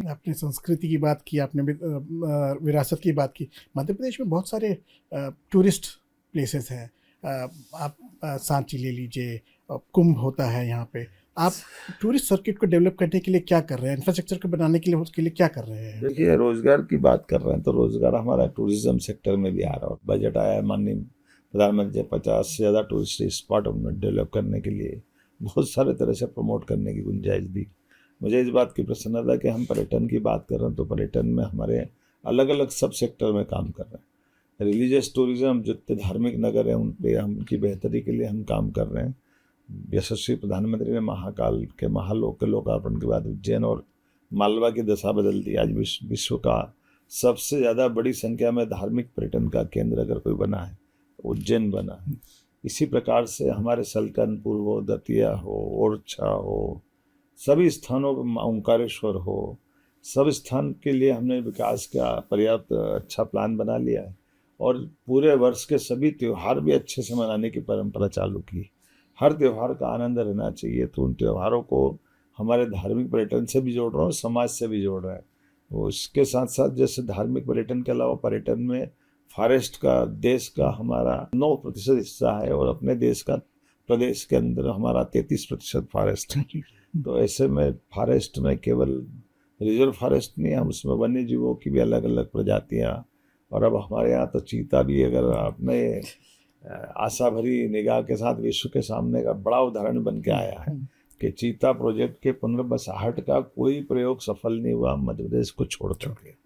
आपने संस्कृति की बात की, आपने विरासत की बात की। मध्य प्रदेश में बहुत सारे टूरिस्ट प्लेसेस हैं। आप सांची ले लीजिए, कुंभ होता है यहाँ पे। आप टूरिस्ट सर्किट को डेवलप करने के लिए क्या कर रहे हैं? इंफ्रास्ट्रक्चर को बनाने के लिए उसके लिए क्या कर रहे हैं? देखिए, रोजगार की बात कर रहे हैं तो रोजगार हमारा टूरिज्म सेक्टर में भी आ रहा है। बजट आया है माननीय प्रधानमंत्री 50 से ज़्यादा टूरिस्ट स्पॉट डेवलप करने के लिए, बहुत सारे तरह से प्रमोट करने की गुंजाइश दी। मुझे इस बात की प्रसन्नता कि हम पर्यटन की बात कर रहे हैं तो पर्यटन में हमारे अलग अलग सब सेक्टर में काम कर रहे हैं। रिलीजियस टूरिज्म, जितने धार्मिक नगर हैं उन पे हम उनकी बेहतरी के लिए हम काम कर रहे हैं। यशस्वी प्रधानमंत्री ने महाकाल के महालोक के लोकार्पण के बाद उज्जैन और मालवा की दशा बदल दी। आज विश्व का सबसे ज़्यादा बड़ी संख्या में धार्मिक पर्यटन का केंद्र अगर कोई बना है उज्जैन बना है। इसी प्रकार से हमारे सलकनपुर हो, दतिया हो, ओरछा हो, सभी स्थानों पर ओंकारेश्वर हो, सब स्थान के लिए हमने विकास का पर्याप्त अच्छा प्लान बना लिया है और पूरे वर्ष के सभी त्यौहार भी अच्छे से मनाने की परंपरा चालू की। हर त्यौहार का आनंद रहना चाहिए, तो उन त्योहारों को हमारे धार्मिक पर्यटन से भी जोड़ रहा हूँ, समाज से भी जोड़ रहा है। वो इसके साथ साथ जैसे धार्मिक पर्यटन के अलावा पर्यटन में फॉरेस्ट का देश का हमारा 9% हिस्सा है और अपने देश का प्रदेश के अंदर हमारा 33% फॉरेस्ट है। तो ऐसे में फॉरेस्ट में केवल रिजर्व फॉरेस्ट नहीं, हम उसमें वन्य जीवों की भी अलग अलग प्रजातियाँ। और अब हमारे यहाँ तो चीता भी, अगर अपने आशा भरी निगाह के साथ विश्व के सामने का बड़ा उदाहरण बन के आया है कि चीता प्रोजेक्ट के पुनर्बसाहट का कोई प्रयोग सफल नहीं हुआ मध्य प्रदेश को छोड़ के।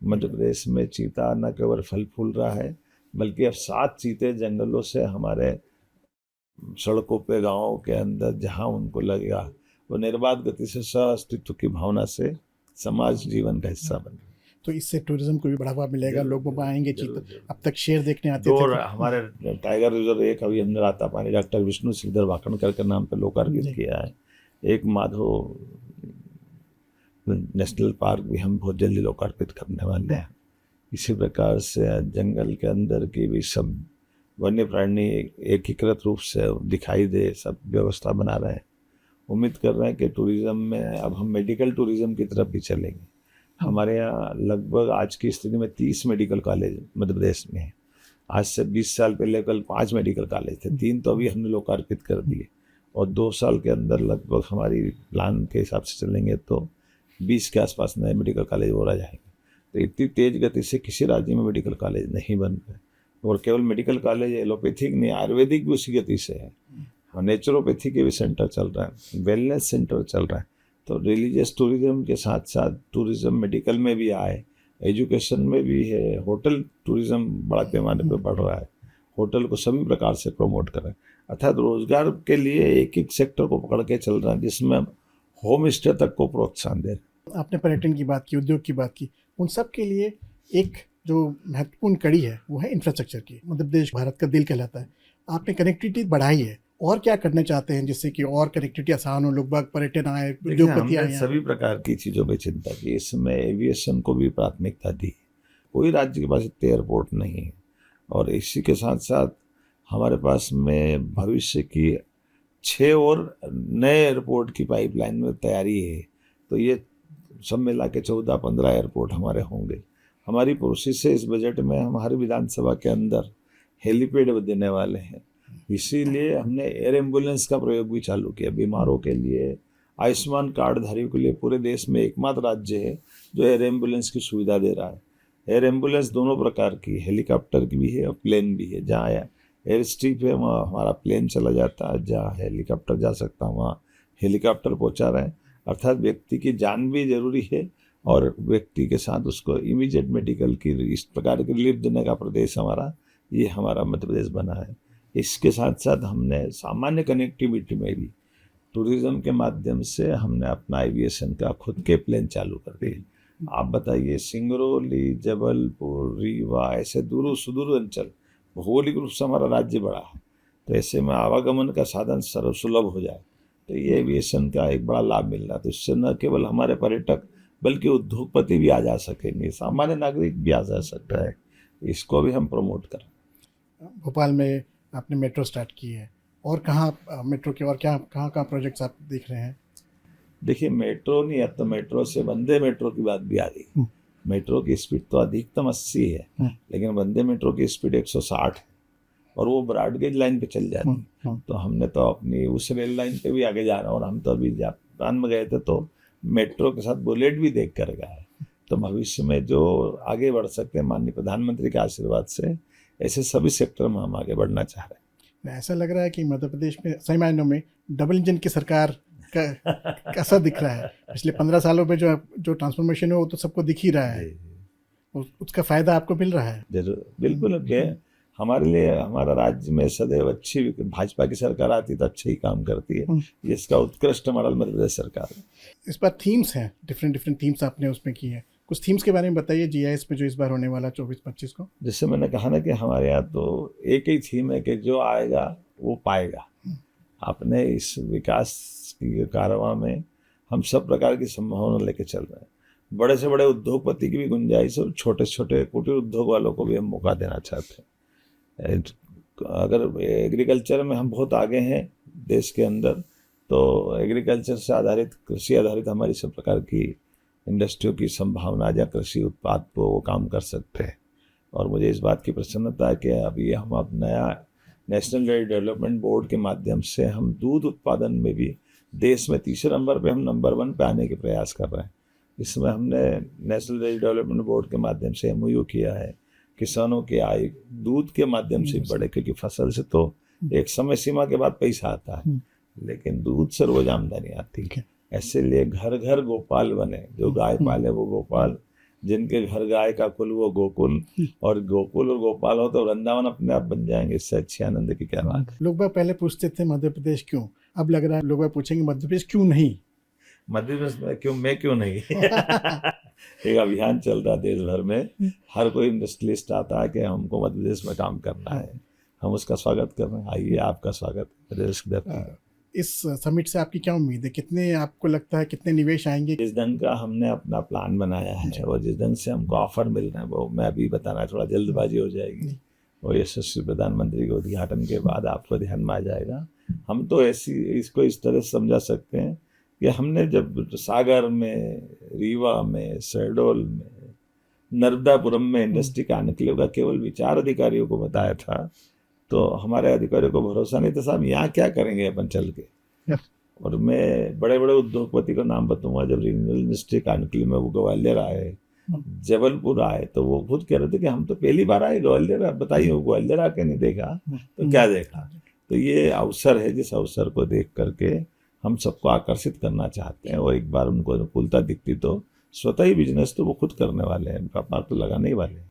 मध्य प्रदेश में चीता न केवल फल फूल रहा है, बल्कि अब 7 चीते जंगलों से हमारे सड़कों पे गाँव के अंदर जहाँ उनको लगेगा वो निर्बाध गति से सह अस्तित्व की भावना से समाज जीवन का हिस्सा बने। तो इससे टूरिज्म को भी बढ़ावा मिलेगा, लोग वहाँ आएंगे। चीता, अब तक शेर देखने आते दो थे। हमारे टाइगर रिजर्व, एक अभी हमने रातापानी डॉक्टर विष्णु श्रीधर वाकणकर के नाम पे लोकार्पित किया है। एक माधो नेशनल पार्क भी हम बहुत जल्दी लोकार्पित करने वाले हैं। इसी प्रकार से जंगल के अंदर की भी सब वन्य प्राणी एकीकृत रूप से दिखाई दे, सब व्यवस्था बना रहे हैं। उम्मीद कर रहे हैं कि टूरिज्म में अब हम मेडिकल टूरिज्म की तरफ भी चलेंगे। हमारे यहाँ लगभग आज की स्थिति में 30 मेडिकल कॉलेज मध्य प्रदेश में है। आज से 20 साल पहले कल 5 मेडिकल कॉलेज थे, 3 तो अभी हमने लोकार्पित कर दिए और 2 साल के अंदर लगभग हमारी प्लान के हिसाब से चलेंगे तो 20 के आसपास नए मेडिकल कॉलेज हो जाएंगे। तो इतनी तेज गति से किसी राज्य में मेडिकल कॉलेज नहीं बन रहे, और केवल मेडिकल कॉलेज एलोपैथिक नहीं, आयुर्वेदिक भी उसी गति से है। नेचुरोपैथी के भी सेंटर चल रहा है, वेलनेस सेंटर चल रहा है। तो रिलीजियस टूरिज्म के साथ साथ टूरिज्म मेडिकल में भी आए, एजुकेशन में भी है, होटल टूरिज्म बड़ा पैमाने पर बढ़ रहा है। होटल को सभी प्रकार से प्रमोट करें, अर्थात रोजगार के लिए एक एक सेक्टर को पकड़ के चल रहा है, जिसमें हम होम स्टे तक को प्रोत्साहन दे रहे हैं। आपने पर्यटन की बात की, उद्योग की बात की, उन सब के लिए एक जो महत्वपूर्ण कड़ी है वो है इंफ्रास्ट्रक्चर की। मध्य प्रदेश भारत का दिल कहलाता है। आपने कनेक्टिविटी बढ़ाई है, और क्या करना चाहते हैं जिससे कि और कनेक्टिविटी आसान हो, लोग बाग पर्यटन आए, उद्योगपति आए? सभी प्रकार की चीज़ों पर चिंता की, इसमें एविएशन को भी प्राथमिकता दी। कोई राज्य के पास इतने एयरपोर्ट नहीं है, और इसी के साथ साथ हमारे पास में भविष्य की 6 और नए एयरपोर्ट की पाइपलाइन में तैयारी है। तो ये सब मिला के 14-15 एयरपोर्ट हमारे होंगे। हमारी कोशिश से इस बजट में हम हर विधानसभा के अंदर हेलीपैड देने वाले हैं। इसीलिए हमने एयर एम्बुलेंस का प्रयोग भी चालू किया। बीमारों के लिए, आयुष्मान कार्ड धारियों के लिए पूरे देश में एकमात्र राज्य है जो एयर एम्बुलेंस की सुविधा दे रहा है। एयर एम्बुलेंस दोनों प्रकार की, हेलीकॉप्टर की भी है और प्लेन भी है। जहाँ एयर स्ट्रिप है वहाँ हमारा प्लेन चला जाता है, जहाँ हेलीकॉप्टर जा सकता है वहाँ हेलीकॉप्टर पहुँचा रहे हैं। अर्थात व्यक्ति की जान भी जरूरी है और व्यक्ति के साथ उसको इमीडिएट मेडिकल की इस प्रकार की रिलीफ देने का प्रदेश हमारा, ये हमारा मध्य प्रदेश बना है। इसके साथ साथ हमने सामान्य कनेक्टिविटी में भी टूरिज्म के माध्यम से हमने अपना एविएशन का खुद के प्लेन चालू कर दिए। आप बताइए, सिंगरौली, जबलपुर, रीवा, ऐसे दूर सुदूर अंचल, भौगोलिक रूप से हमारा राज्य बड़ा है, तो ऐसे में आवागमन का साधन सर्वसुलभ हो जाए तो ये एविएशन का एक बड़ा लाभ मिल रहा है। तो इससे न केवल हमारे पर्यटक बल्कि उद्योगपति भी आ जा सकेंगे, सामान्य नागरिक भी आ जा सकता है। इसको भी हम प्रमोट करें। भोपाल में आपने मेट्रो स्टार्ट की है, और कहाँ मेट्रो के और क्या कहाँ प्रोजेक्ट्स आप देख रहे हैं? देखिए मेट्रो नहीं, अब तो मेट्रो से वंदे मेट्रो की बात भी आ गई। मेट्रो की स्पीड तो अधिकतम 80 है, लेकिन वंदे मेट्रो की स्पीड 160 है और वो ब्रॉडगेज लाइन पे चल जाती है। तो हमने तो अपनी उस रेल लाइन पे भी आगे जा रहा हूँ, और हम तो अभी जापान में गए थे तो मेट्रो के साथ बुलेट भी देख कर गए। तो भविष्य में जो आगे बढ़ सकते हैं माननीय प्रधानमंत्री के आशीर्वाद से, ऐसे सभी सेक्टर में हम आगे बढ़ना चाह रहे हैं। ऐसा लग रहा है कि मध्य प्रदेश में सही मायनों में डबल इंजन की सरकार का असर दिख रहा है। पिछले 15 सालों में जो ट्रांसफॉर्मेशन है वो तो सबको दिख ही रहा है, उसका फायदा आपको मिल रहा है। जरूर, बिल्कुल। हमारे लिए हमारा राज्य में सदैव अच्छी भाजपा की सरकार आती तो अच्छे ही काम करती है, इसका उत्कृष्ट मॉडल मध्य प्रदेश सरकार है। इस बार थीम्स हैं, डिफरेंट थीम्स आपने उसमें की है, कुछ थीम्स के बारे में बताइए जीआईएस में जो इस बार होने वाला 24-25 को। जैसे मैंने कहा ना कि हमारे यहाँ तो एक ही थीम है कि जो आएगा वो पाएगा। अपने इस विकास की कारवां में हम सब प्रकार की संभावना लेके चल रहे हैं। बड़े से बड़े उद्योगपति की भी गुंजाइश और छोटे से छोटे कुटीर उद्योग वालों को भी हम मौका देना चाहते हैं। अगर एग्रीकल्चर में हम बहुत आगे हैं देश के अंदर, तो एग्रीकल्चर से आधारित, कृषि आधारित हमारी सब प्रकार की इंडस्ट्रियों की संभावना या कृषि उत्पाद को वो काम कर सकते हैं। और मुझे इस बात की प्रसन्नता है कि अभी हम अब नया नेशनल डेयरी डेवलपमेंट बोर्ड के माध्यम से हम दूध उत्पादन में भी देश में तीसरे नंबर पे हम नंबर 1 पे आने के प्रयास कर रहे हैं। इसमें हमने नेशनल डेयरी डेवलपमेंट बोर्ड के माध्यम से MOU किया है, किसानों की आय दूध के माध्यम से बढ़े, क्योंकि फसल से तो एक समय सीमा के बाद पैसा आता है, लेकिन दूध से रोज आमदनी आती है। ऐसे लिए घर घर गोपाल बने, जो गाय पाले वो गोपाल, जिनके घर गाय का कुल वो गोकुल, और गोकुल और गोपाल हो तो वृंदावन अपने आप बन जाएंगे। इससे अच्छे आनंद की क्या बात है। लोग बाग पहले पूछते थे मध्य प्रदेश क्यों, अब लग रहा है लोग बाग पूछेंगे मध्य प्रदेश क्यों नहीं। मध्य प्रदेश में क्यों, मैं क्यों नहीं। एक अभियान चल रहा है देश भर में, हर कोई इंडस्ट्रियलिस्ट आता है कि हमको मध्य प्रदेश में काम करना है, हम उसका स्वागत कर रहे हैं। आइए, आपका स्वागत प्रदेश के। इस समिट से आपकी क्या उम्मीद है, कितने आपको लगता है कितने निवेश आएंगे? जिस ढंग का हमने अपना प्लान बनाया है और जिस ढंग से हमको ऑफर मिल रहे हैं, वो मैं अभी बताना थोड़ा जल्दबाजी हो जाएगी, और यशस्वी प्रधानमंत्री के उद्घाटन के बाद आपको ध्यान में आ जाएगा। हम तो इसको इस तरह से समझा सकते हैं कि हमने जब सागर में, रीवा में, शहडोल में, नर्मदापुरम में इंडस्ट्री का आने के लिए केवल विचार अधिकारियों को बताया था, तो हमारे अधिकारियों को भरोसा नहीं था साहब यहाँ क्या करेंगे अपन चल के। और मैं बड़े बड़े उद्योगपति का नाम बताऊंगा, जब रीजनल इंडस्ट्री काउंसिल में वो ग्वालियर आए, जबलपुर आए, तो वो खुद कह रहे थे कि हम तो पहली बार आए ग्वालियर, आप बताइए वो ग्वालियर आके नहीं देखा तो क्या देखा। तो ये अवसर है, जिस अवसर को देख करके हम सबको आकर्षित करना चाहते हैं, और एक बार उनको अनुकूलता दिखती तो स्वतः ही बिजनेस तो वो खुद करने वाले हैं, व्यापार तो लगाने ही वाले हैं।